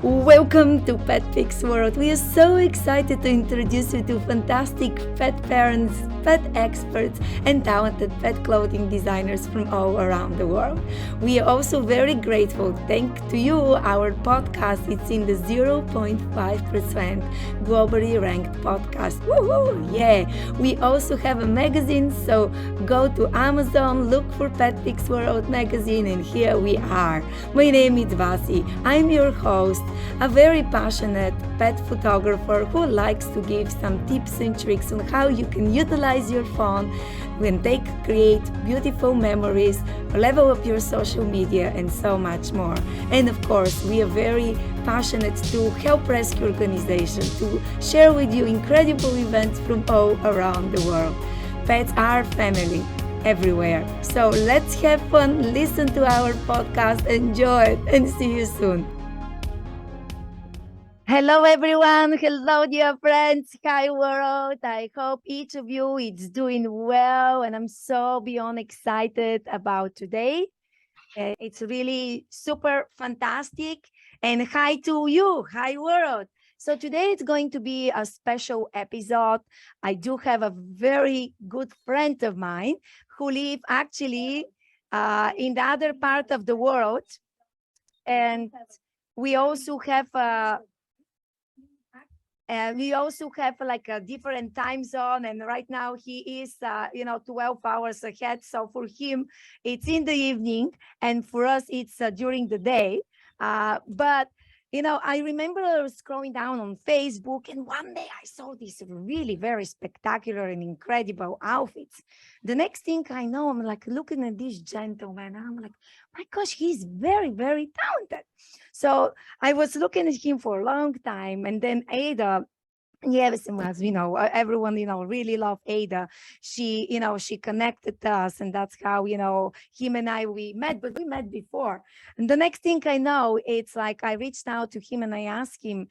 Welcome to PetPix World. We are so excited to introduce you to fantastic pet parents, pet experts, and talented pet clothing designers from all around the world. We are also very grateful. Thanks to you, our podcast is in the 0.5% globally ranked podcast. Woohoo! Yeah! We also have a magazine, so go to Amazon, look for PetPix World magazine, and here we are. My name is Vasi. I'm your host, a very passionate pet photographer who likes to give some tips and tricks on how you can utilize your phone when they create beautiful memories, level up your social media, and so much more. And of course, we are very passionate to help rescue organizations to share with you incredible events from all around the world. Pets are family everywhere. So let's have fun, listen to our podcast, enjoy it, and see you soon. Hello, everyone. Hello, dear friends. Hi, world. I hope each of you is doing well, and I'm so beyond excited about today. It's really super fantastic. And hi to you. Hi, world. So today it's going to be a special episode. I do have a very good friend of mine who live actually in the other part of the world. And we also have like a different time zone, and right now he is 12 hours ahead, so for him it's in the evening and for us it's during the day. But I remember scrolling down on Facebook, and one day I saw these really very spectacular and incredible outfits. The next thing I know, I'm like looking at this gentleman, and I'm like, my gosh, he's very, very talented. So I was looking at him for a long time, and then Ada, yes, it was, everyone, really loved Ada. She connected us, and that's how, him and I, we met, but we met before. And the next thing I know, it's like I reached out to him and I asked him,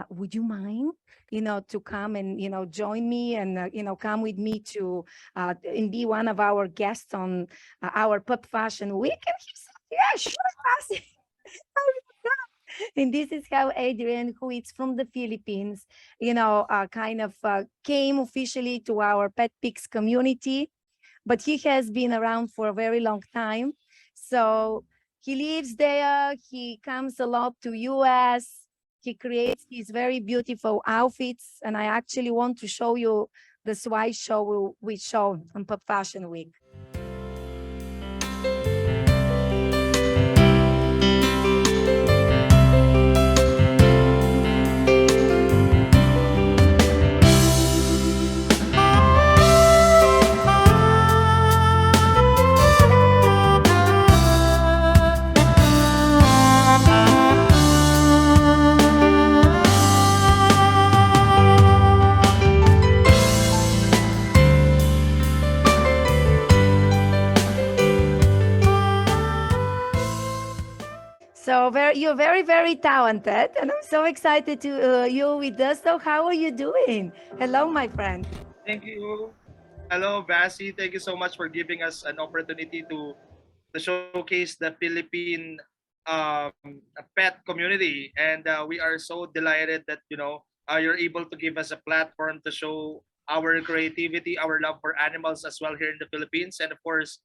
would you mind, to come and, join me and, come with me to, and be one of our guests on our Pop Fashion Week? And he said, yeah, sure, Cassie. And this is how Adrian, who is from the Philippines, came officially to our PetPix community, but he has been around for a very long time. So he lives there. He comes a lot to US. He creates these very beautiful outfits. And I actually want to show you the swatch show we showed on Pop Fashion Week. So you're very, very talented, and I'm so excited to you with us. So how are you doing? Hello, my friend. Thank you. Hello, Vasi. Thank you so much for giving us an opportunity to showcase the Philippine pet community, and we are so delighted that you're able to give us a platform to show our creativity, our love for animals as well here in the Philippines, and of course,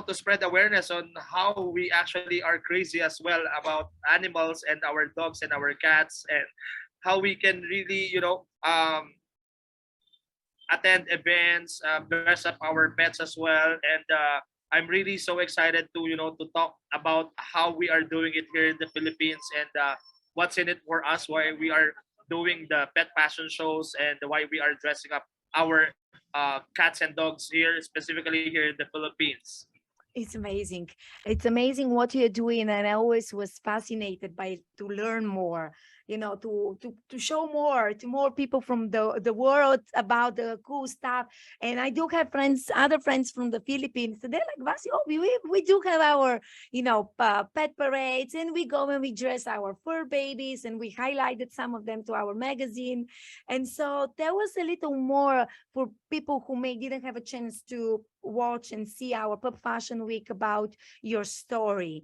to spread awareness on how we actually are crazy as well about animals and our dogs and our cats, and how we can really attend events, dress up our pets as well. And I'm really so excited to talk about how we are doing it here in the Philippines, and what's in it for us, why we are doing the pet fashion shows, and why we are dressing up our cats and dogs here, specifically here in the Philippines. It's amazing. It's amazing what you're doing, and I always was fascinated by to learn more. to show more to more people from the world about the cool stuff. And I do have friends, other friends from the Philippines. So they're like, Vasi, oh, we do have our, pet parades, and we go and we dress our fur babies, and we highlighted some of them to our magazine. And so there was a little more for people who may didn't have a chance to watch and see our Pop Fashion Week about your story.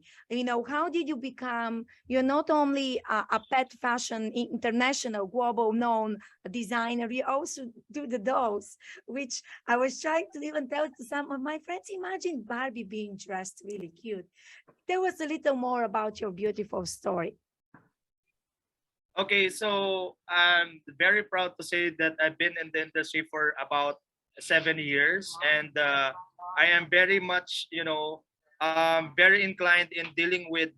How did you become, you're not only a pet fashion international global known designer, you also do the dolls, which I was trying to even tell to some of my friends, imagine Barbie being dressed really cute. There was a little more about your beautiful story. Okay, so I'm very proud to say that I've been in the industry for about 7 years, and I am very much, very inclined in dealing with,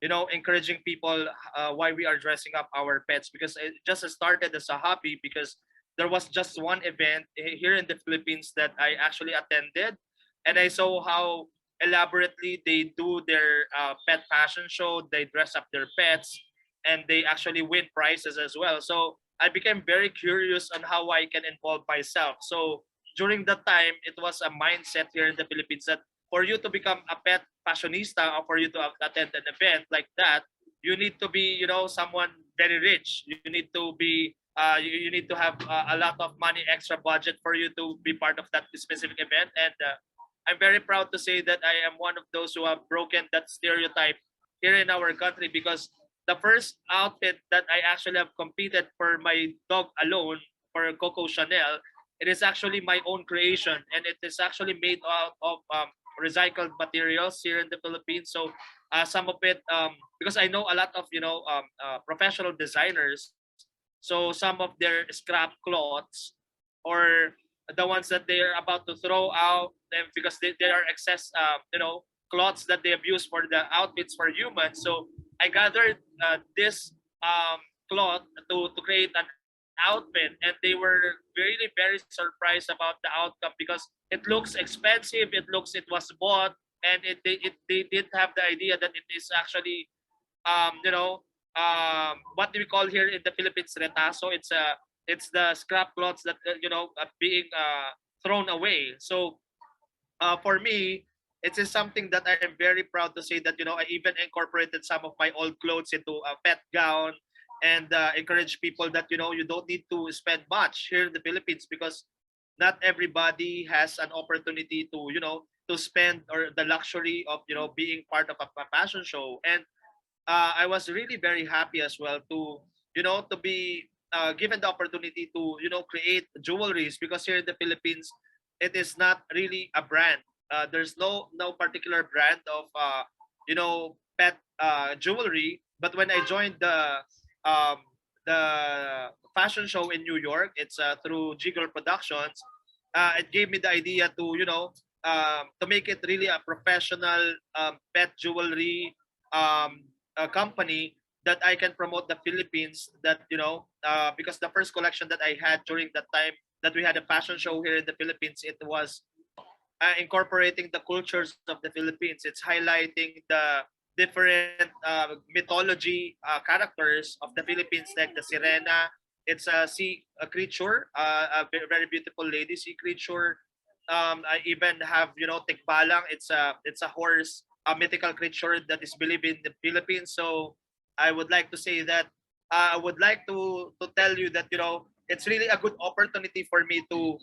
encouraging people why we are dressing up our pets, because it just started as a hobby because there was just one event here in the Philippines that I actually attended, and I saw how elaborately they do their pet fashion show. They dress up their pets and they actually win prizes as well. So I became very curious on how I can involve myself. So during that time, it was a mindset here in the Philippines that for you to become a pet fashionista or for you to attend an event like that, you need to be, someone very rich. You need to be, you need to have a lot of money, extra budget for you to be part of that specific event. And I'm very proud to say that I am one of those who have broken that stereotype here in our country, because the first outfit that I actually have competed for my dog alone, for Coco Chanel, it is actually my own creation, and it is actually made out of recycled materials here in the Philippines. So some of it, because I know a lot of professional designers, so some of their scrap cloths or the ones that they are about to throw out them because they are excess, cloths that they have used for the outfits for humans. So I gathered this cloth to create an outfit, and they were really very surprised about the outcome because it looks expensive. It was bought, and they didn't have the idea that it is actually what do we call here in the Philippines, retaso. It's the scrap cloths that being thrown away. So for me, it is something that I am very proud to say that I even incorporated some of my old clothes into a pet gown, and encourage people that you don't need to spend much here in the Philippines, because not everybody has an opportunity to spend, or the luxury of being part of a fashion show. And I was really very happy as well to be given the opportunity to create jewelries, because here in the Philippines it is not really a brand. There's no particular brand of pet jewelry. But when I joined um, the fashion show in New York, it's through Jiggle Productions. It gave me the idea to make it really a professional pet jewelry company that I can promote the Philippines. That because the first collection that I had during that time that we had a fashion show here in the Philippines, it was incorporating the cultures of the Philippines. It's highlighting the different mythology characters of the Philippines, like the sirena. It's a creature, a very beautiful lady sea creature. I even have tikbalang. It's a horse, a mythical creature that is believed in the Philippines. So I would like to say that I would like to tell you that it's really a good opportunity for me to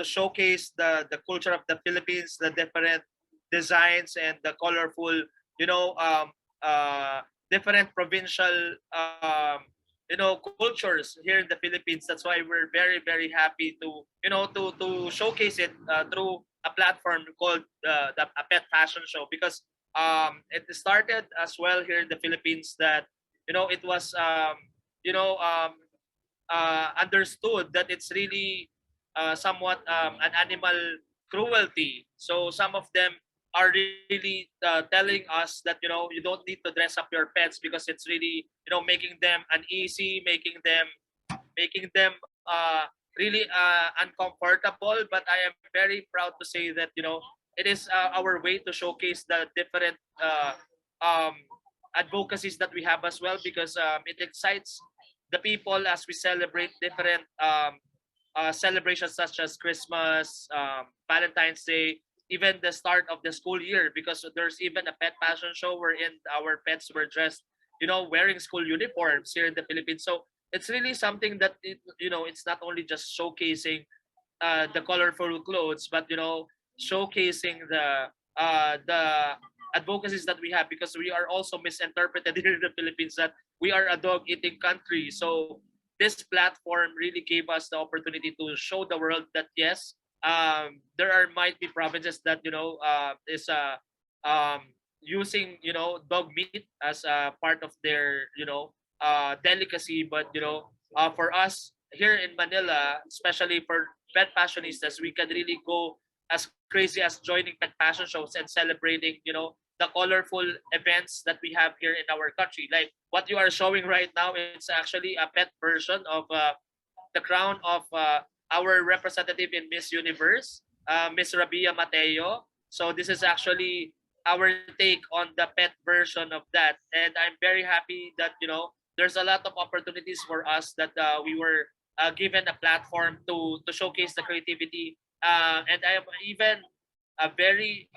showcase the culture of the Philippines, the different designs and the colorful different provincial cultures here in the Philippines. That's why we're very happy to showcase it through a platform called the a pet fashion show, because it started as well here in the Philippines that it was understood that it's really somewhat an animal cruelty. So some of them are really telling us that you don't need to dress up your pets because it's really making them uneasy, making them really uncomfortable. But I am very proud to say that it is our way to showcase the different um, advocacies that we have as well, because it excites the people as we celebrate different celebrations such as Christmas, Valentine's Day, even the start of the school year, because there's even a pet fashion show wherein our pets were dressed, wearing school uniforms here in the Philippines. So it's really something that it's not only just showcasing the colorful clothes, but showcasing the advocacies that we have, because we are also misinterpreted here in the Philippines that we are a dog eating country. So this platform really gave us the opportunity to show the world that yes, there might be provinces that is using dog meat as a part of their delicacy, but for us here in Manila, especially for pet fashionistas, we can really go as crazy as joining pet fashion shows and celebrating the colorful events that we have here in our country. Like what you are showing right now, it's actually a pet version of the crown of our representative in Miss Universe, Miss Rabia Mateo. So this is actually our take on the pet version of that, and I'm very happy that there's a lot of opportunities for us that we were given a platform to showcase the creativity, and I am even very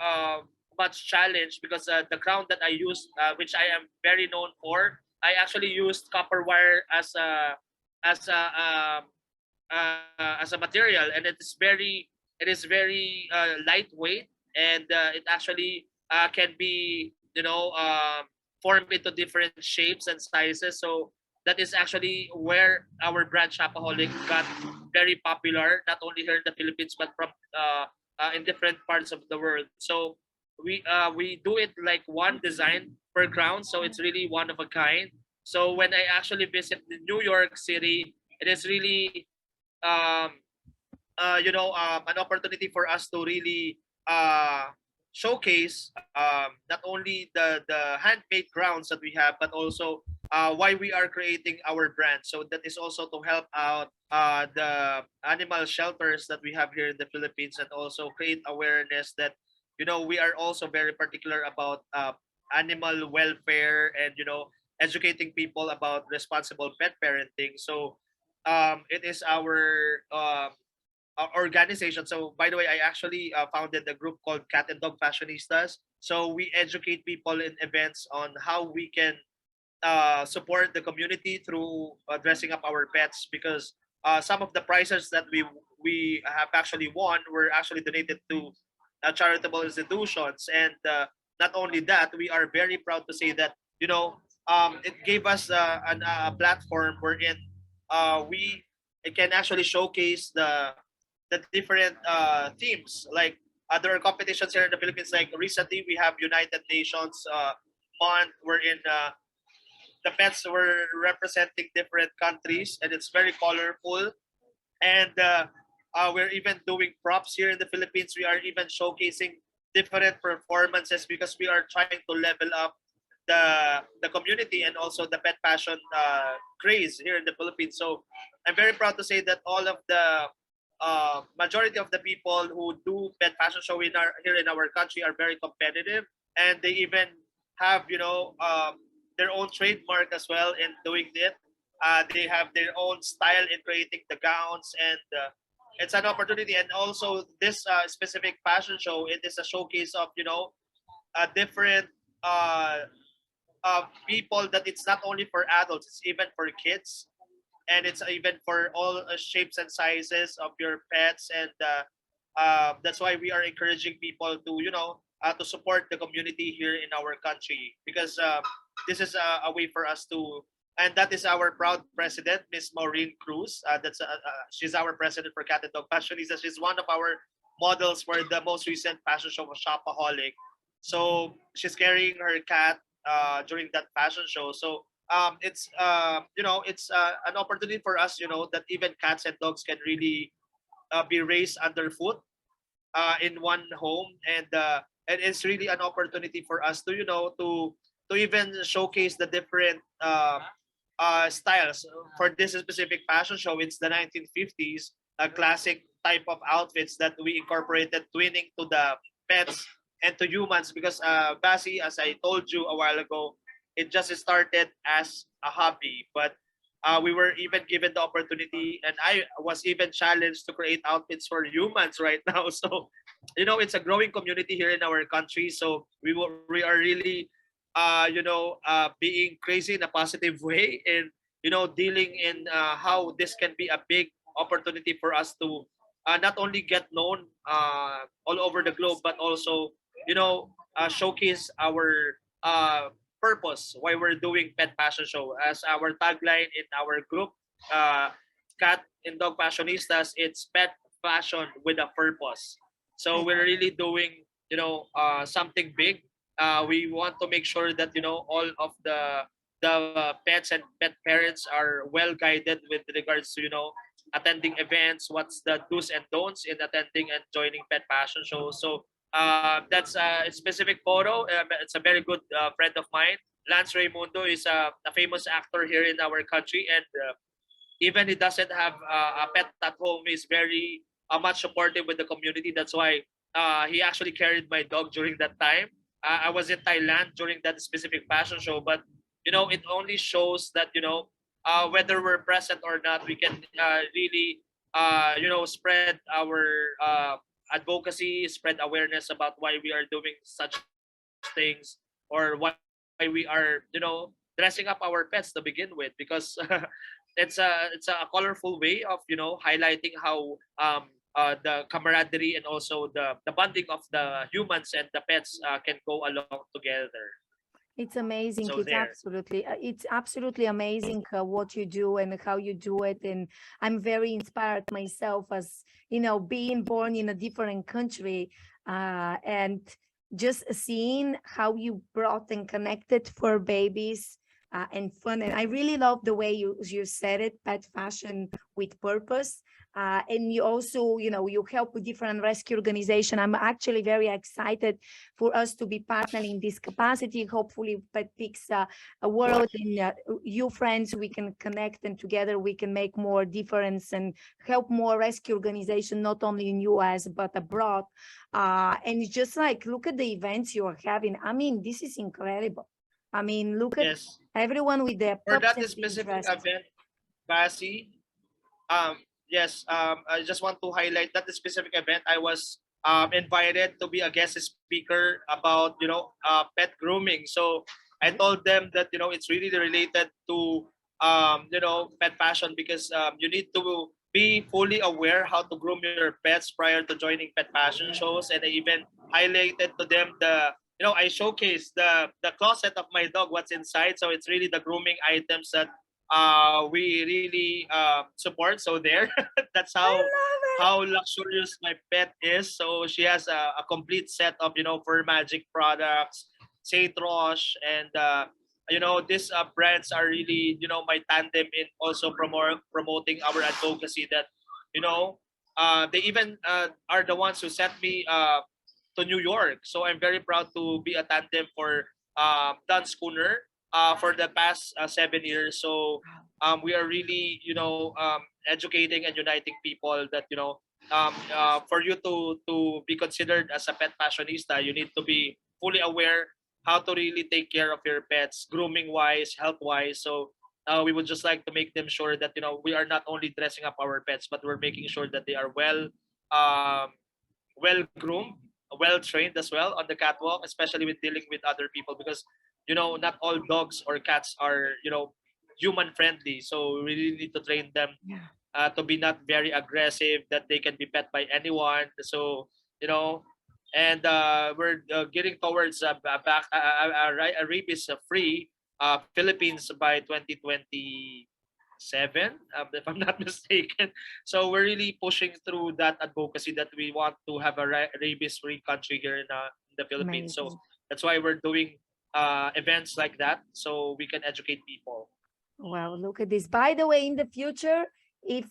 much challenged because the crown that I used, which I am very known for, I actually used copper wire as a as a material, and it is very lightweight, and it actually can be formed into different shapes and sizes. So that is actually where our brand Shopaholic got very popular, not only here in the Philippines but from in different parts of the world. So we do it like one design per crown, so it's really one of a kind. So when I actually visit the New York City, it is really um, an opportunity for us to really showcase not only the handmade crowns that we have, but also why we are creating our brand. So that is also to help out the animal shelters that we have here in the Philippines, and also create awareness that we are also very particular about animal welfare, and educating people about responsible pet parenting. So it is our organization. So, by the way, I actually founded a group called Cat and Dog Fashionistas. So we educate people in events on how we can support the community through dressing up our pets, because some of the prizes that we have actually won were actually donated to charitable institutions, and not only that, we are very proud to say that it gave us a platform wherein we can actually showcase the different themes. Like there are competitions here in the Philippines. Like recently, we have United Nations month wherein the pets were representing different countries, and it's very colorful. And we're even doing props here in the Philippines. We are even showcasing different performances because we are trying to level up the community and also the pet passion craze here in the Philippines. So I'm very proud to say that all of the majority of the people who do pet fashion show here in our country are very competitive, and they even have their own trademark as well in doing it. They have their own style in creating the gowns, and it's an opportunity. And also this specific fashion show, it is a showcase of different uh, people, that it's not only for adults, it's even for kids, and it's even for all shapes and sizes of your pets. And that's why we are encouraging people to support the community here in our country, because this is a way for us to. And that is our proud president, Miss Maureen Cruz. She's our president for Cat and Dog Fashionista. She's one of our models for the most recent fashion show of Shopaholic. So she's carrying her cat during that fashion show. So it's an opportunity for us, that even cats and dogs can really be raised underfoot in one home, and it's really an opportunity for us to to even showcase the different styles. For this specific fashion show, it's the 1950s classic type of outfits that we incorporated, twinning to the pets and to humans, because Basi, as I told you a while ago, it just started as a hobby, but we were even given the opportunity, and I was even challenged to create outfits for humans right now. So, it's a growing community here in our country. So we are really, being crazy in a positive way, and dealing in how this can be a big opportunity for us to not only get known all over the globe, but also showcase our purpose why we're doing Pet Passion Show. As our tagline in our group, uh, Cat and Dog Passionistas, it's pet fashion with a purpose. So I we're love really doing something big. We want to make sure that all of the pets and pet parents are well guided with regards to attending events, what's the do's and don'ts in attending and joining Pet Passion Show. So that's a specific photo. It's a very good friend of mine. Lance Raimundo is a famous actor here in our country, and even he doesn't have a pet at home, he's very much supportive with the community. That's why he actually carried my dog during that time. I was in Thailand during that specific fashion show, but it only shows that whether we're present or not, we can really spread our advocacy, spread awareness about why we are doing such things, or why we are dressing up our pets to begin with, because it's a colorful way of highlighting how the camaraderie and also the bonding of the humans and the pets can go along together. It's amazing. So there. It's absolutely amazing what you do and how you do it. And I'm very inspired myself as, being born in a different country, and just seeing how you brought and connected for babies, and fun. And I really love the way you said it, pet fashion with purpose. And you also, you help with different rescue organization. I'm actually very excited for us to be partnering in this capacity. Hopefully, PetPix a world, and you friends, we can connect, and together we can make more difference and help more rescue organization, not only in US but abroad. And it's just like, look at the events you are having. I mean, this is incredible. I mean, look at Yes. everyone with their For pups that and being specific dressed. event, Basi, yes, I just want to highlight that the specific event I was invited to be a guest speaker about pet grooming. So I told them that it's really related to pet passion, because you need to be fully aware how to groom your pets prior to joining pet passion shows. And I even highlighted to them I showcased the closet of my dog, what's inside. So it's really the grooming items that we really support. So there, that's I love it. how luxurious my pet is. So she has a complete set of fur magic products, Saint Roche, and these brands are really my tandem in also promoting our advocacy. That they even are the ones who sent me to New York. So I'm very proud to be a tandem for Dan Schooner for the past 7 years. So we are really, educating and uniting people that, for you to be considered as a pet fashionista, you need to be fully aware how to really take care of your pets, grooming wise, health wise. So we would just like to make them sure that, we are not only dressing up our pets, but we're making sure that they are um, well groomed, well trained as well on the catwalk, especially with dealing with other people, because not all dogs or cats are human friendly. So we really need to train them Yeah. to be not very aggressive, that they can be pet by anyone. So you know, and we're getting towards a rabies free Philippines by 2027, if I'm not mistaken. So we're really pushing through that advocacy that we want to have a rabies-free country here in the Philippines. So Amazing. that's why we're doing events like that, so we can educate people. Wow, look at this. By the way, in the future, if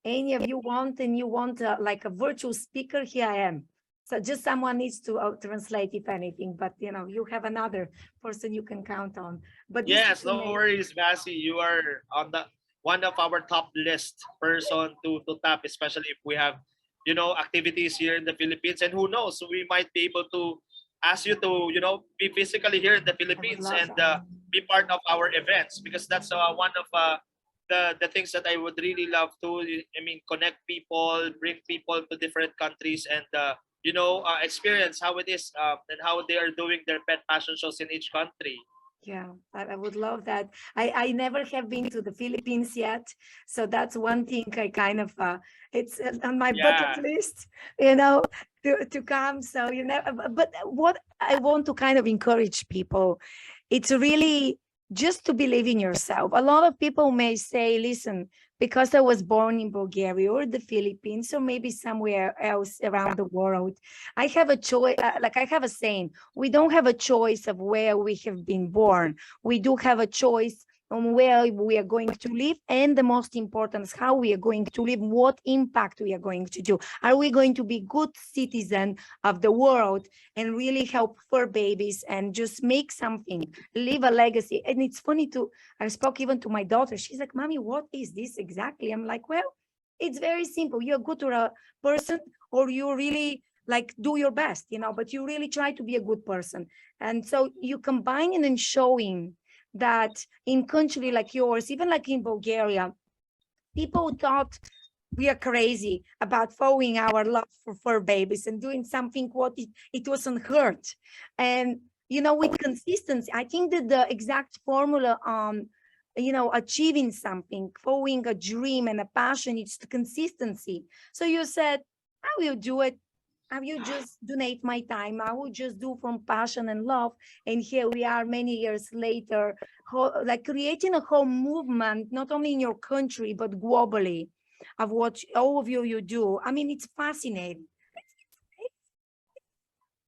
any of you want, and you want like a virtual speaker, here I am. So just someone needs to translate, if anything, but you have another person you can count on. But this is Yes, no amazing. worries, Basi. You are on the one of our top list person to tap, especially if we have activities here in the Philippines. And who knows, we might be able to ask you to be physically here in the I would Philippines love and that. be part of our events, because that's one of the things that I would really love to. I mean, connect people, bring people to different countries, and experience how it is and how they are doing their pet fashion shows in each country. Yeah, I would love that. I never have been to the Philippines yet. So that's one thing I kind of, it's on my bucket Yeah, list, you know, to come. So, but what I want to kind of encourage people, it's really just to believe in yourself. A lot of people may say, listen, because I was born in Bulgaria or the Philippines, or maybe somewhere else around the world, I have a choice. Like I have a saying, we don't have a choice of where we have been born. We do have a choice on where we are going to live. And the most important is how we are going to live, what impact we are going to do. Are we going to be good citizen of the world and really help fur babies and just make something, leave a legacy? And it's funny I spoke even to my daughter. She's like, Mommy, what is this exactly? I'm like, well, it's very simple. You're good to a person, or you really like do your best, but you really try to be a good person. And so you combining and showing that in country like yours, even like in Bulgaria, people thought we are crazy about following our love for fur babies and doing something what it wasn't hurt. And with consistency, I think that the exact formula on achieving something, following a dream and a passion, it's the consistency. So you said, I will do it. I will just donate my time. I will just do from passion and love. And here we are many years later, like creating a whole movement, not only in your country, but globally, of what all of you do. I mean, it's fascinating.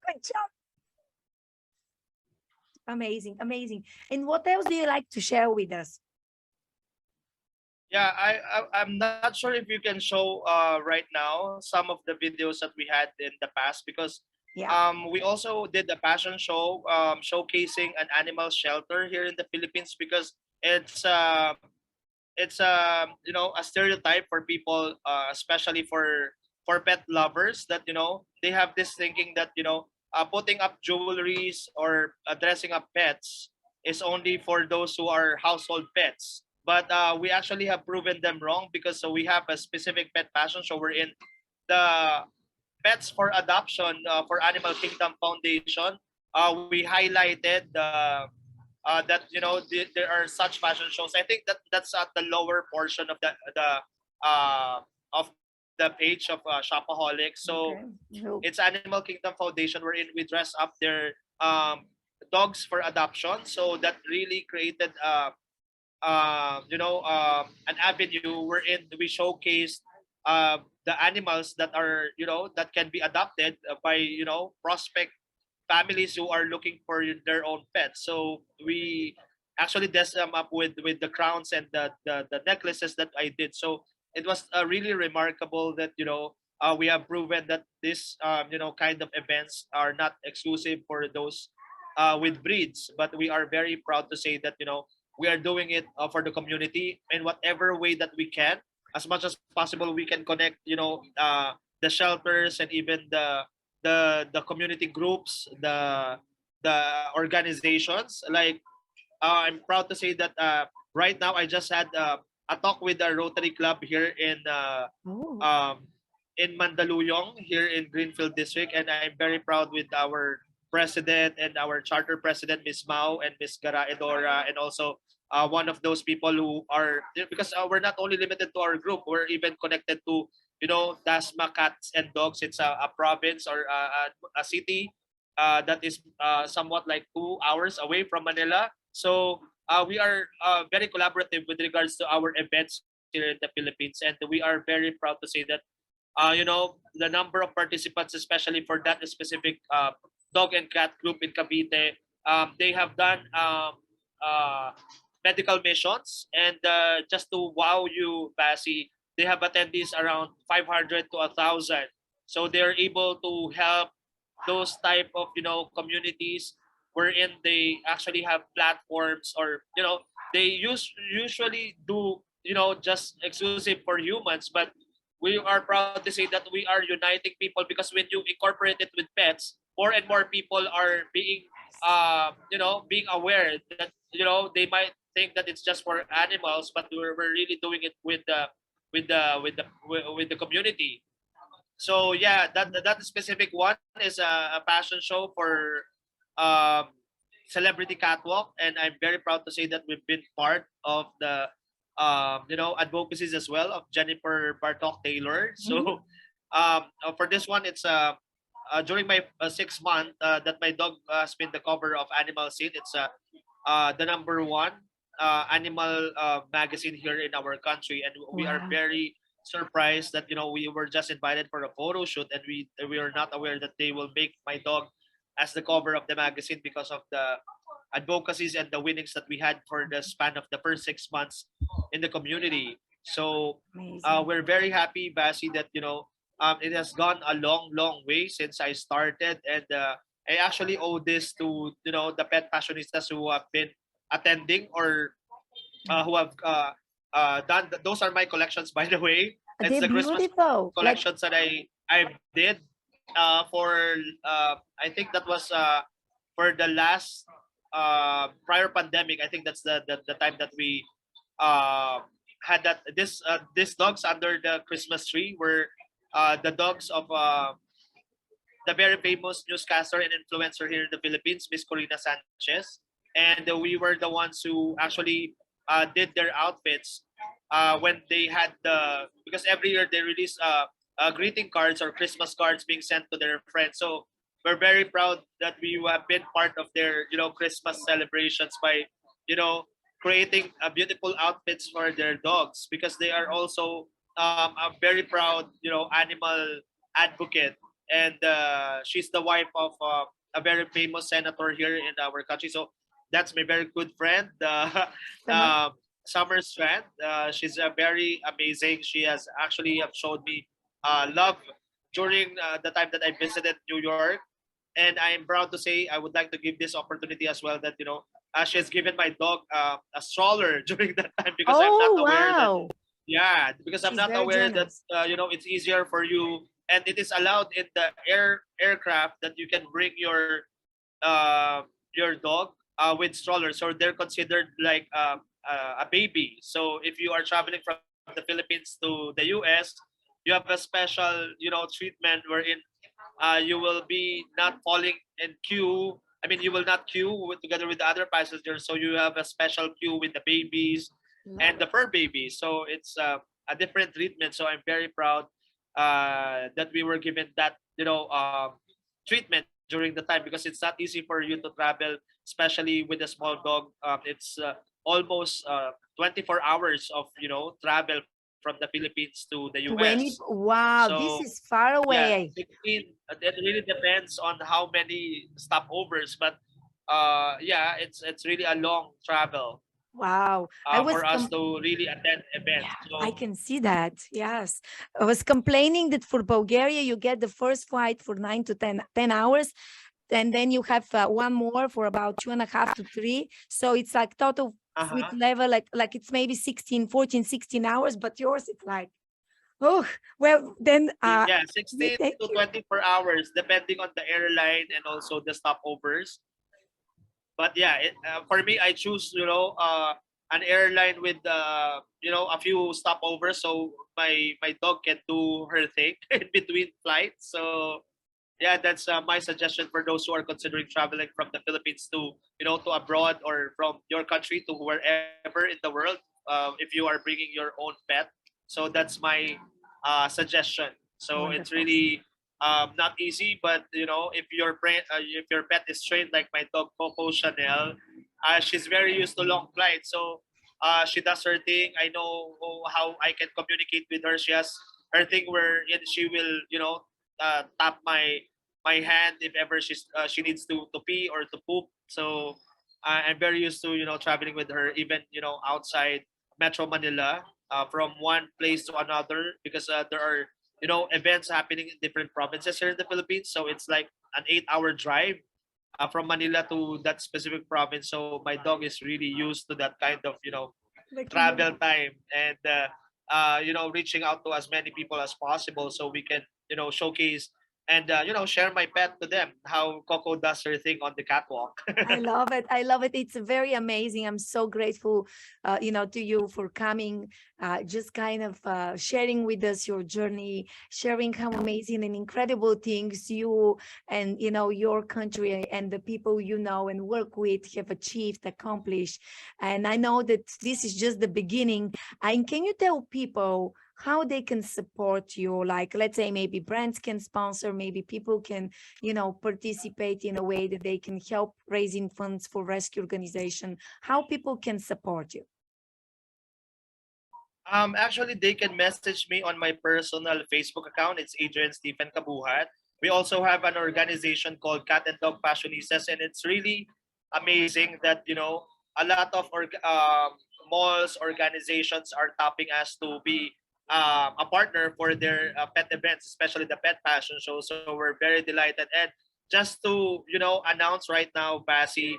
Good job. Amazing, amazing. And what else do you like to share with us? yeah. I'm not sure if you can show right now some of the videos that we had in the past, because Yeah. we also did a passion show showcasing an animal shelter here in the Philippines, because it's a stereotype for people, especially for pet lovers, that they have this thinking that putting up jewelries or dressing up pets is only for those who are household pets. But we actually have proven them wrong, because so we have a specific pet fashion show we're in the Pets for Adoption for Animal Kingdom Foundation. We highlighted that there are such fashion shows. I think that's at the lower portion of the page of Shopaholic. So Okay. it's No. Animal Kingdom Foundation, wherein we dress up their dogs for adoption. So that really created an avenue wherein we showcase the animals that are that can be adopted by prospect families who are looking for their own pets. So we actually dressed them up with the crowns and the necklaces that I did. So it was really remarkable that we have proven that this kind of events are not exclusive for those with breeds, but we are very proud to say that we are doing it for the community in whatever way that we can. As much as possible, we can connect the shelters and even the community groups, the organizations. Like I'm proud to say that right now I just had a talk with the Rotary Club here Oh, um, in Mandaluyong here in Greenfield District, and I'm very proud with our president and our charter president, Miss Mao and Miss Gara Edora, and also one of those people who are, because we're not only limited to our group, we're even connected to Dasma Cats and Dogs. It's a province or a city that is somewhat like 2 hours away from Manila. So we are very collaborative with regards to our events here in the Philippines, and we are very proud to say that the number of participants, especially for that specific dog and cat group in Cavite, they have done uh, medical missions, and just to wow you, Basi, they have attendees around 500 to 1,000. So they're able to help those type of communities wherein they actually have platforms, or they usually do just exclusive for humans, but we are proud to say that we are uniting people, because when you incorporate it with pets, more and more people are being being aware that they might think that it's just for animals, but we're really doing it with the community. So yeah, that specific one is a passion show for um, celebrity catwalk, and I'm very proud to say that we've been part of the advocacies as well of Jennifer Bartok Taylor. Mhm. So for this one, it's during my 6 month that my dog has been the cover of Animal Scene. It's the number one animal magazine here in our country, and we are Wow. very surprised that we were just invited for a photo shoot, and we are not aware that they will make my dog as the cover of the magazine because of the advocacies and the winnings that we had for the span of the first 6 months in the community. So Amazing. we're very happy, Basi, that it has gone a long, long way since I started, and I actually owe this to the pet passionistas who have been attending or who have done. Those are my collections, by the way. It's They're the Christmas beautiful. Like, collections that I did for I think that was for the last prior pandemic. I think that's the time that we uh, had that these dogs under the Christmas tree were the dogs of the very famous newscaster and influencer here in the Philippines, Miss Corina Sanchez. And we were the ones who actually did their outfits when they had because every year they release greeting cards or Christmas cards being sent to their friends. So we're very proud that we have been part of their Christmas celebrations by creating beautiful outfits for their dogs, because they are also a very proud animal advocate, and she's the wife of a very famous senator here in our country. So that's my very good friend, Summer. Summer Strand. She's very amazing. She has actually have showed me love during the time that I visited New York, and I am proud to say I would like to give this opportunity as well that she has given my dog a stroller during that time, because I'm not Oh, aware that wow. because I'm She's not very aware that generous. it's easier for you, and it is allowed in the aircraft that you can bring your dog with strollers, so they're considered like a baby. So if you are traveling from the Philippines to the US, you have a special treatment wherein you will be not falling in queue. I mean, you will not queue together with the other passengers, so you have a special queue with the babies Love and the it. fur babies. So it's a different treatment. So I'm very proud that we were given that treatment during the time, because it's not easy for you to travel, especially with a small dog. It's almost 24 hours of travel from the Philippines to the US. 20. Wow, So this is far yeah, away. 16. It really depends on how many stopovers, but yeah, it's really a long travel Wow. for us to really attend events. Yeah, I So can see that. Yes. I was complaining that for Bulgaria, you get the first flight for 9 to 10 hours. And then you have one more for about 2.5 to 3. So it's like total fleet uh-huh. level, like it's maybe 16, 14, 16 hours, but yours it's like, oh, well, then Yeah, we 16 thank to you. 24 hours depending on the airline and also the stopovers. But yeah, for me, I choose an airline with a few stopovers, so my dog can do her thing in between flights. So yeah, that's my suggestion for those who are considering traveling from the Philippines to to abroad, or from your country to wherever in the world, if you are bringing your own pet. So that's my suggestion. So it's Wonderful. really not easy, but if your pet is trained like my dog Coco Chanel, she's very used to long flights. So she does her thing. I know how I can communicate with her. She has her thing where she will tap my hand if ever she needs to pee or to poop. So I'm very used to traveling with her, even outside Metro Manila, from one place to another, because there are events happening in different provinces here in the Philippines. So it's like an 8-hour drive from Manila to that specific province. So my dog is really used to that kind of Like, travel time, and reaching out to as many people as possible, so we can showcase share my pet to them, how Coco does her thing on the catwalk. I love it. I love it. It's very amazing. I'm so grateful, to you for coming, just kind of sharing with us your journey, sharing how amazing and incredible things you and your country and the people you know and work with have achieved, accomplished. And I know that this is just the beginning. And can you tell people how they can support you? Like, let's say maybe brands can sponsor, maybe people can participate in a way that they can help raising funds for rescue organization, how people can support you. Actually, they can message me on my personal Facebook account. It's Adrian Stephen Kabuhat. We also have an organization called Cat and Dog Fashionistas, and it's really amazing that a lot of malls organizations are tapping us to be a partner for their pet events, especially the pet fashion show. So we're very delighted. And just to announce right now, Basi,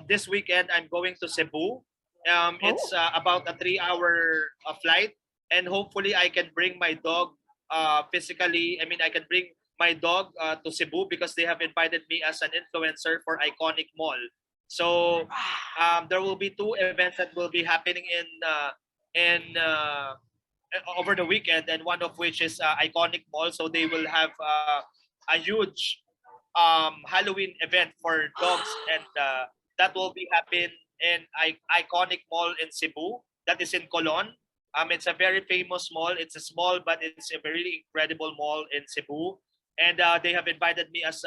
this weekend I'm going to Cebu. It's Oh, about a 3 hour flight, and hopefully I can bring my dog physically. I mean, I can bring my dog to Cebu because they have invited me as an influencer for Iconic Mall. So there will be two events that will be happening in over the weekend, and one of which is Iconic Mall. So they will have a huge Halloween event for dogs, and that will be happen in Iconic Mall in Cebu. That is in Colon. It's a very famous mall. It's a small, but it's a really incredible mall in Cebu, and they have invited me as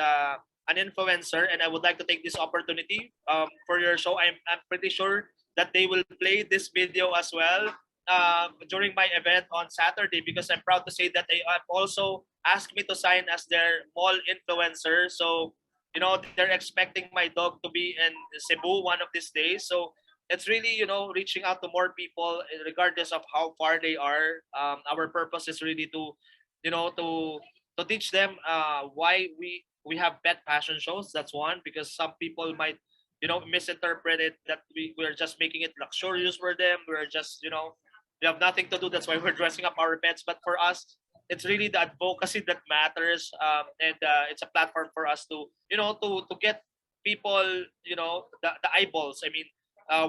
an influencer, and I would like to take this opportunity for your show. I'm pretty sure that they will play this video as well during my event on Saturday, because I'm proud to say that they have also asked me to sign as their mall influencer. So, they're expecting my dog to be in Cebu one of these days. So it's really, reaching out to more people regardless of how far they are. Our purpose is really to, to teach them why we have pet fashion shows. That's one, because some people might misinterpret it that we're just making it luxurious for them. We're just we have nothing to do. That's why we're dressing up our pets. But for us, it's really the advocacy that matters, and it's a platform for us to to get people, the eyeballs. I mean,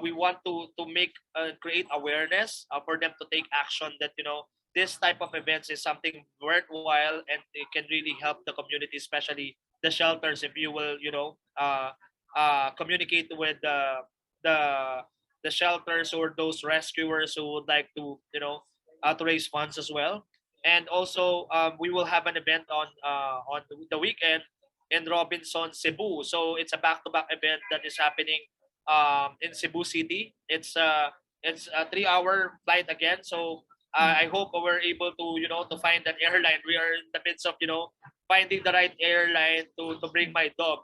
we want to make create awareness for them to take action, that this type of events is something worthwhile, and it can really help the community, especially the shelters. If you will communicate with the the shelters or those rescuers who would like to raise funds as well. And also, we will have an event on the weekend in Robinson, Cebu. So it's a back-to-back event that is happening in Cebu City. It's a 3 hour flight again. So I hope we're able to to find an airline. We are in the midst of finding the right airline to bring my dog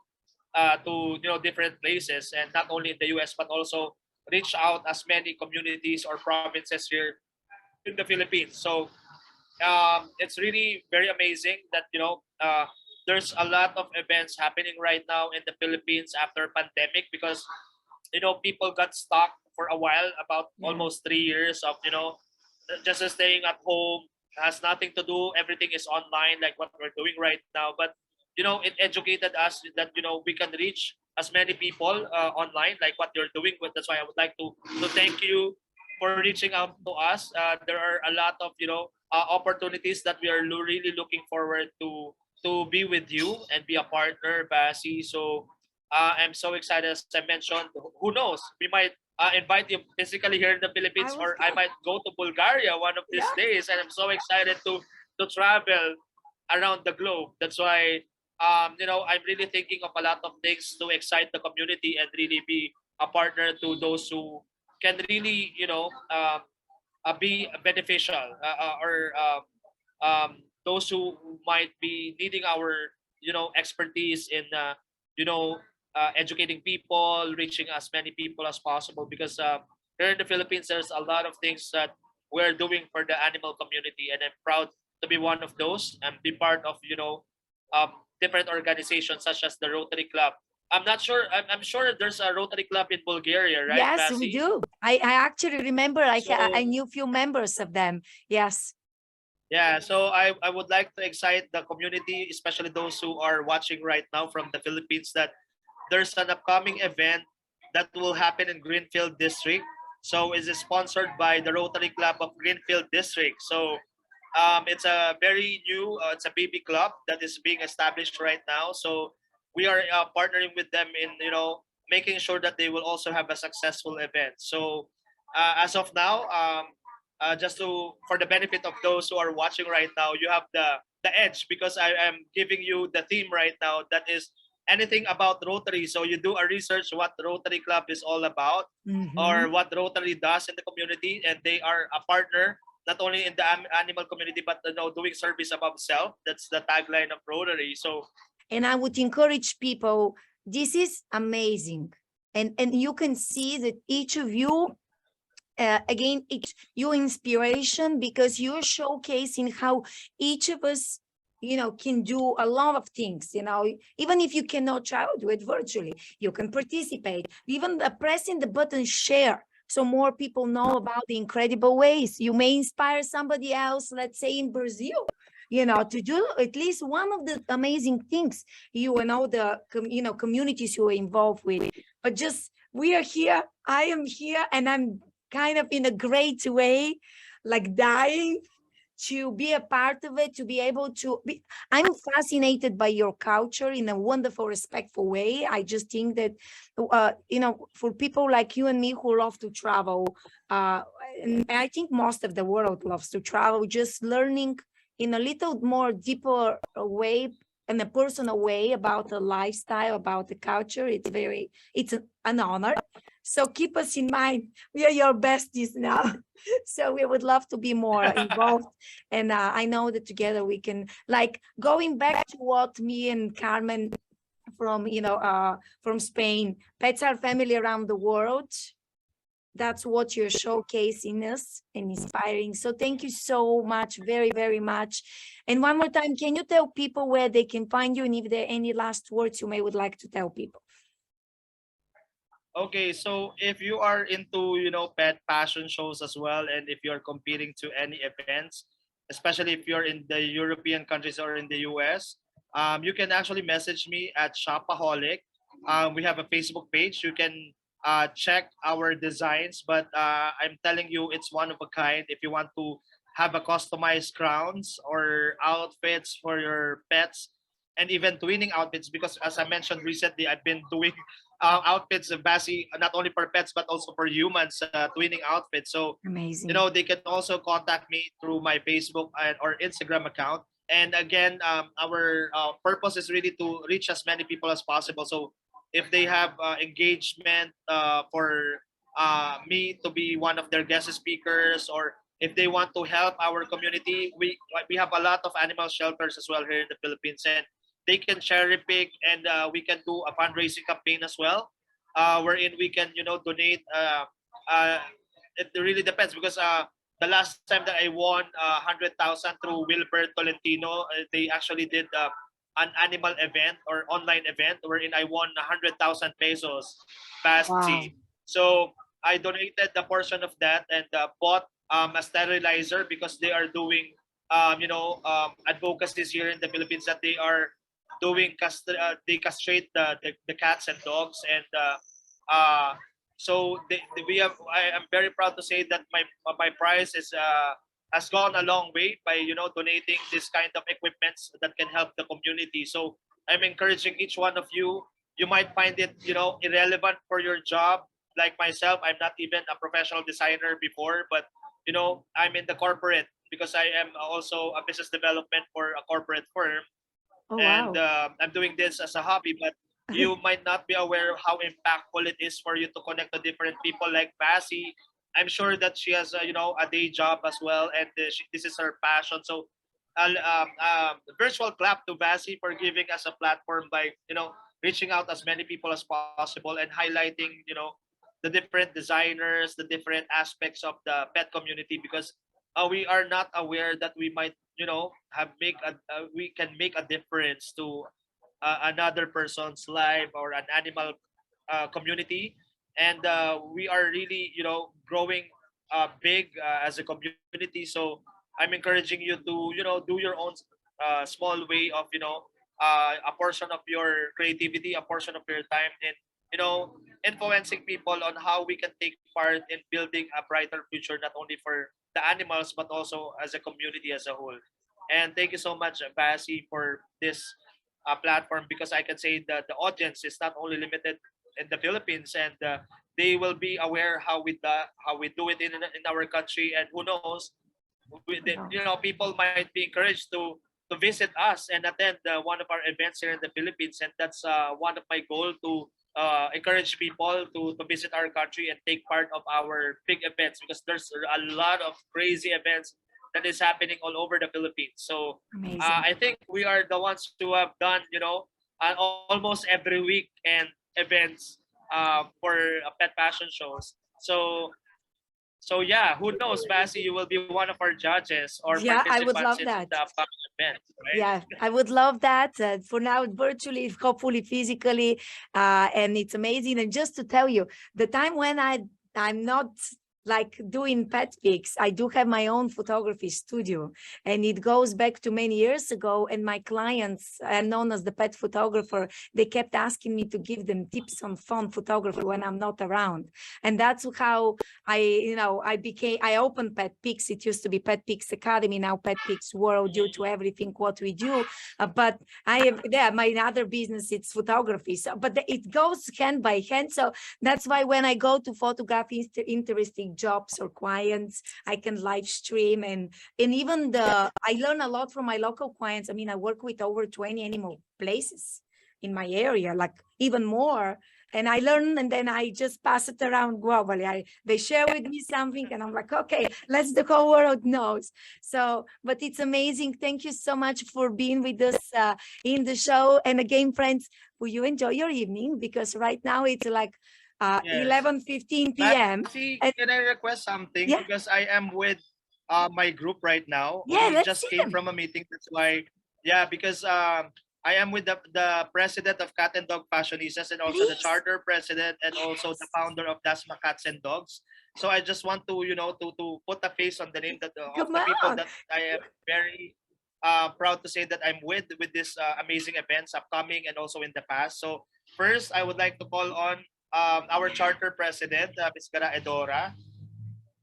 to different places, and not only in the US but also reach out as many communities or provinces here in the Philippines. So it's really very amazing that there's a lot of events happening right now in the Philippines after pandemic, because people got stuck for a while, about yeah. almost 3 years of just staying at home, has nothing to do, everything is online like what we're doing right now. But it educated us that we can reach as many people online like what you're doing with. That's why I would like to thank you for reaching out to us. There are a lot of opportunities that we are really looking forward to be with you and be a partner, Basi. So I'm so excited. As I mentioned, who knows? We might invite you physically here in the I Philippines, was or I might go to Bulgaria one of these Yeah. days. And I'm so excited to travel around the globe. That's why I'm really thinking of a lot of things to excite the community and really be a partner to those who can really be beneficial, those who might be needing our expertise in educating people, reaching as many people as possible, because here in the Philippines there's a lot of things that we're doing for the animal community, and I'm proud to be one of those and be part of um, different organizations such as the Rotary Club. I'm not sure. I'm sure there's a Rotary Club in Bulgaria, right, Yes, we Basi? do. I actually remember I So knew few members of them. Yes. Yeah, so I would like to excite the community, especially those who are watching right now from the Philippines, that there's an upcoming event that will happen in Greenfield District. So it's sponsored by the Rotary Club of Greenfield District. So it's a very new, it's a baby club that is being established right now. So we are partnering with them in making sure that they will also have a successful event. So as of now, just to for the benefit of those who are watching right now, you have the edge because I am giving you the theme right now that is anything about Rotary. So you do a research what Rotary Club is all about Mhm. or what Rotary does in the community, and they are a partner not only in the animal community but doing service above self. That's the tagline of Rotary. So And I would encourage people, this is amazing. And you can see that each of you, again, it's your inspiration because you're showcasing how each of us, can do a lot of things, even if you cannot travel, do it virtually. You can participate, even pressing the button share. So more people know about the incredible ways you may inspire somebody else, let's say in Brazil, to do at least one of the amazing things you and all the, communities you are involved with. But just, we are here, I am here, and I'm kind of in a great way, like dying to be a part of it, to be able to be. I'm fascinated by your culture in a wonderful, respectful way. I just think that, for people like you and me who love to travel, uh, and I think most of the world loves to travel, just learning in a little more deeper way, in a personal way about the lifestyle, about the culture. It's an honor. So keep us in mind. We are your besties now. So we would love to be more involved. And I know that together we can, like, going back to what me and Carmen from Spain, pets are family around the world. That's what you're showcasing us and inspiring. So thank you so much, very, very much. And one more time, can you tell people where they can find you and if there are any last words you may would like to tell people? okay, so if you are into pet passion shows as well, and if you're competing to any events, especially if you're in the European countries or in the US, you can actually message me at Shopaholic. We have a Facebook page. You can check our designs, but I'm telling you, it's one of a kind. If you want to have a customized crowns or outfits for your pets, and even twinning outfits, because as I mentioned recently, I've been doing outfits of Basi, not only for pets but also for humans, twinning outfits. So, Amazing. they can also contact me through my Facebook or Instagram account. And again, our purpose is really to reach as many people as possible. So, if they have engagement for me to be one of their guest speakers, or if they want to help our community, we have a lot of animal shelters as well here in the Philippines, and they can cherry pick, and we can do a fundraising campaign as well, wherein we can donate. It really depends because the last time that I won 100,000 through Wilbert Tolentino, they actually did an animal event or online event wherein I won 100,000 pesos Wow. Basti. So I donated the portion of that and bought a sterilizer because they are doing advocacies here in the Philippines that they are doing they castrate the cats and dogs, and uh, so we have. I am very proud to say that my price is has gone a long way by donating this kind of equipments that can help the community. So I'm encouraging each one of you. You might find it irrelevant for your job. Like myself, I'm not even a professional designer before, but I'm in the corporate because I am also a business development for a corporate firm, Oh, and wow. I'm doing this as a hobby. But you might not be aware of how impactful it is for you to connect to different people like Basi. I'm sure that she has a day job as well, and this is her passion. So, virtual clap to Basi for giving us a platform by reaching out as many people as possible and highlighting the different designers, the different aspects of the pet community, because we are not aware that we might we can make a difference to another person's life or an animal community, and we are really growing big as a community. So I'm encouraging you to, do your own small way of, a portion of your creativity, a portion of your time in, influencing people on how we can take part in building a brighter future, not only for the animals, but also as a community as a whole. And thank you so much, Basi, for this platform, because I can say that the audience is not only limited in the Philippines, and they will be aware how we do it in our country, and who knows, Wow. people might be encouraged to visit us and attend one of our events here in the Philippines, and that's one of my goal to encourage people to visit our country and take part of our big events, because there's a lot of crazy events that is happening all over the Philippines. So Amazing. I think we are the ones who have done, almost every week and events for pet fashion shows. So yeah, who knows, Basi, you will be one of our judges or Yeah, I would participants love in that. the upcoming event, right? Yeah, I would love that. For now, virtually, hopefully physically, and it's amazing. And just to tell you, the time when I'm not like doing pet pics, I do have my own photography studio, and it goes back to many years ago. And my clients, I'm known as the pet photographer, they kept asking me to give them tips on phone photography when I'm not around, and that's how I opened PetPix. It used to be PetPix Academy, now PetPix World, due to everything what we do. But I have, yeah, my other business, it's photography. So, but it goes hand by hand. So that's why when I go to photograph interesting jobs or clients, I can live stream, and even I learn a lot from my local clients. I mean, I work with over 20 animal places in my area, like even more, and I learn, and then I just pass it around globally. They share with me something, and I'm like, okay, let's the whole world knows. So, but it's amazing. Thank you so much for being with us in the show. And again, friends, will you enjoy your evening? Because right now it's like Yes. 11:15 p.m. Basi, And can I request something? yeah, Because I am with my group right now. yeah, We let's just see came them. from a meeting. That's why, yeah, because I am with the president of Cat and Dog Fashionistas, and also the Please. charter president, and also the Yes. founder of Dasma Cats and Dogs. So I just want to, to put a face on the name of Come the people on. that I am very proud to say that I'm with this amazing events upcoming and also in the past. So first, I would like to call on our charter president, Ms. Cara Edora.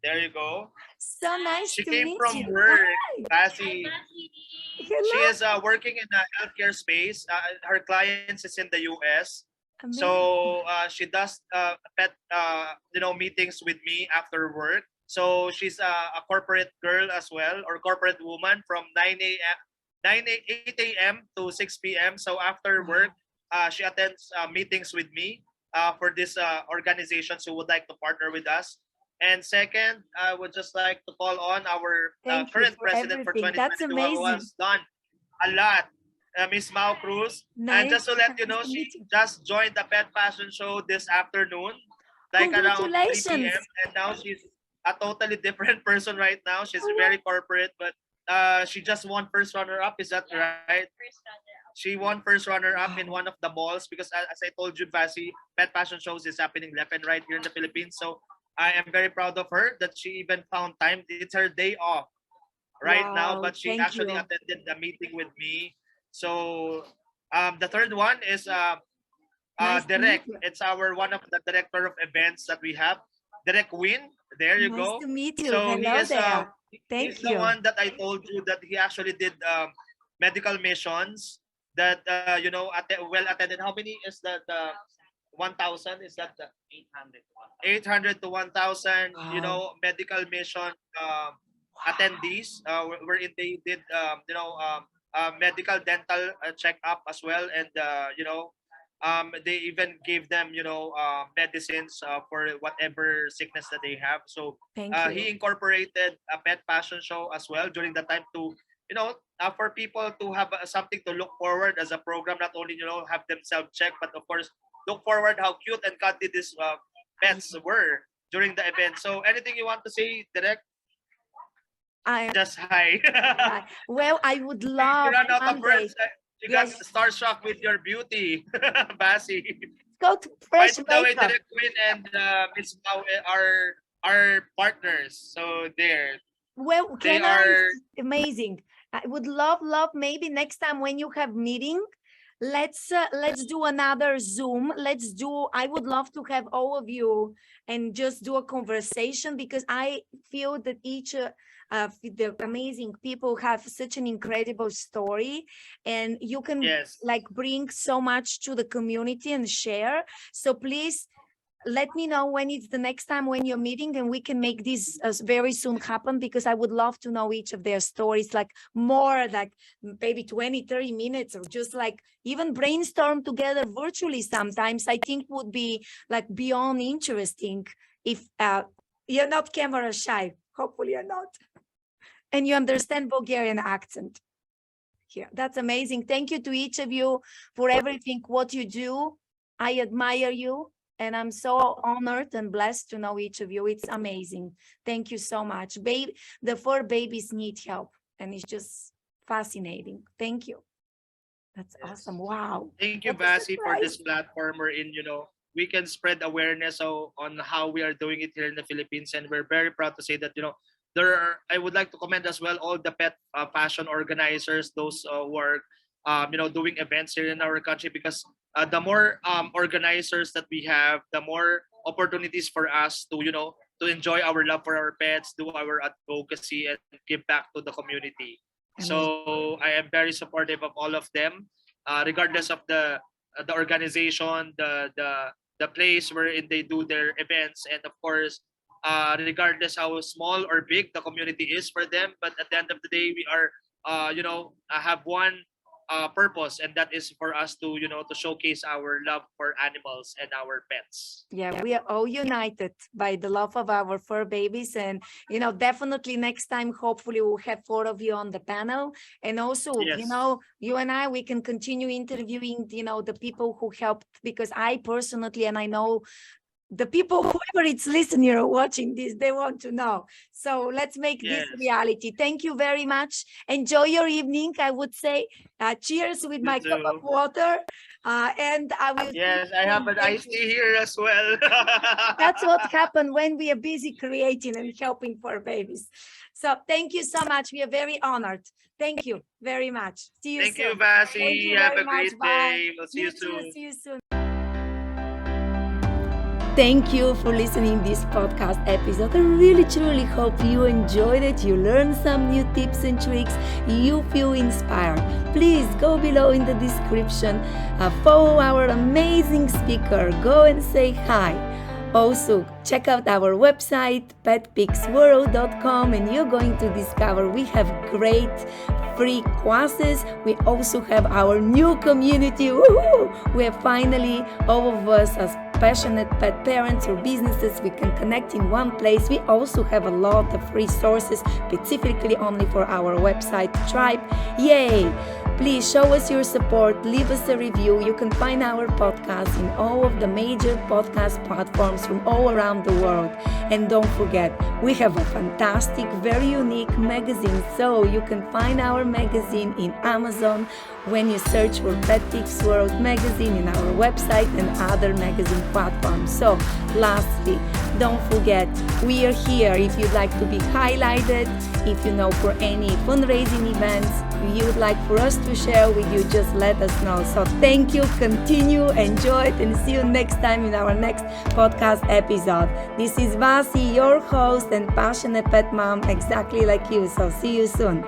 There you go. So nice She to came meet from you. work. Hi. Basi, she Hello. is working in a healthcare space. Her clients is in the US. Amazing. So she does pet meetings with me after work. So she's a corporate girl as well, or corporate woman from 9 a.m. 8 a.m. to 6 p.m. So after work, Wow. she attends meetings with me for this organizations who would like to partner with us. And second, I would just like to call on our Thank you current for president for everything. That's 2022, who amazing. has done a lot, Miss Mau Cruz. And Nice, just to let you nice know, to she meet you. just joined the Pet Fashion Show this afternoon, like around 3 p.m. Congratulations. And now she's a totally different person right now. She's Oh, very wow. corporate, but she just won first runner up. Is that right? She won first runner up in one Wow. of the malls, because as I told you, Vasi, Pet Fashion Shows is happening left and right here in the Philippines. So I am very proud of her that she even found time. It's her day off right now, Wow. but she Thank actually you. attended the meeting with me. So the third one is Nice to meet Direct. you. It's our one of the director of events that we have. Direct Win. There you Nice go. to meet you. So Hello there. he's Thank the you. one that I told you that he actually did medical missions that well attended. How many is that? 1,000, is that the 800 to 1,000, Wow. medical mission attendees, wherein they did medical dental checkup as well, and they even gave them medicines for whatever sickness that they have. So Thank he you. incorporated a pet fashion show as well during the time to for people to have something to look forward as a program, not only have themselves checked, but of course look forward how cute and cuddly these pets Yeah. were during the event. So anything you want to say, Direct? I, Just hi. well, I would You love ran out of one day. words. You got Yes, starstruck with your beauty, Basi. go to By fresh the way, makeup. Direct Queen and Miss Mau are partners. So there. Well, They canine are is amazing. I would love maybe next time when you have meeting, let's do another Zoom. I would love to have all of you and just do a conversation, because I feel that each of the amazing people have such an incredible story, and you can yes. like bring so much to the community and share. So please let me know when it's the next time when you're meeting, and we can make this very soon happen, because I would love to know each of their stories, like more, like maybe 20-30 minutes, or just like even brainstorm together virtually sometimes. I think would be like beyond interesting if you're not camera shy. Hopefully you're not. And you understand Bulgarian accent here. That's amazing. Thank you to each of you for everything, what you do. I admire you. And I'm so honored and blessed to know each of you. It's amazing. Thank you so much. The 4 babies need help, and it's just fascinating. Thank you. That's awesome. Wow. Thank you, What a Basi, for this surprise. platform wherein, we can spread awareness on how we are doing it here in the Philippines. And we're very proud to say that, I would like to commend as well all the pet fashion organizers, those who are, doing events here in our country, because the more organizers that we have, the more opportunities for us to, to enjoy our love for our pets, do our advocacy, and give back to the community. Amazing. So I am very supportive of all of them, regardless of the organization, the place wherein they do their events, and of course, regardless how small or big the community is for them. But at the end of the day, we are, have one purpose, and that is for us to, to showcase our love for animals and our pets. Yeah, we are all united by the love of our 4 babies. And, definitely next time, hopefully we'll have 4 of you on the panel. And also, Yes. you and I, we can continue interviewing, the people who helped, because I personally, and I know the people, whoever is listening or watching this, they want to know. So let's make this Yes. reality. Thank you very much. Enjoy your evening. I would say cheers with my cup of water. And I will. Yes, I have an iced tea here as well. That's what happened when we are busy creating and helping for babies. So thank you so much. We are very honored. Thank you very much. See you soon. Thank you, Basi. Thank you Have very a great much. Bye. day. We'll see you too. soon. See you soon. Thank you for listening this podcast episode. I really truly hope you enjoyed it. You learned some new tips and tricks. You feel inspired. Please go below in the description. Follow our amazing speaker. Go and say hi. Also, check out our website, petpixworld.com, and you're going to discover we have great free classes. We also have our new community. Woo-hoo! We have finally, all of us as passionate pet parents or businesses, we can connect in one place. We also have a lot of resources specifically only for our website tribe. Yay! Please show us your support, leave us a review. You can find our podcast in all of the major podcast platforms from all around the world. And don't forget, we have a fantastic, very unique magazine. So you can find our magazine in Amazon when you search for PetPix World magazine in our website and other magazine platforms. So lastly, don't forget, we are here if you'd like to be highlighted, if you know for any fundraising events you would like for us to share with you, just let us know. So thank you, continue, enjoy it, and see you next time in our next podcast episode. This is Vasi, your host and passionate pet mom, exactly like you. So see you soon.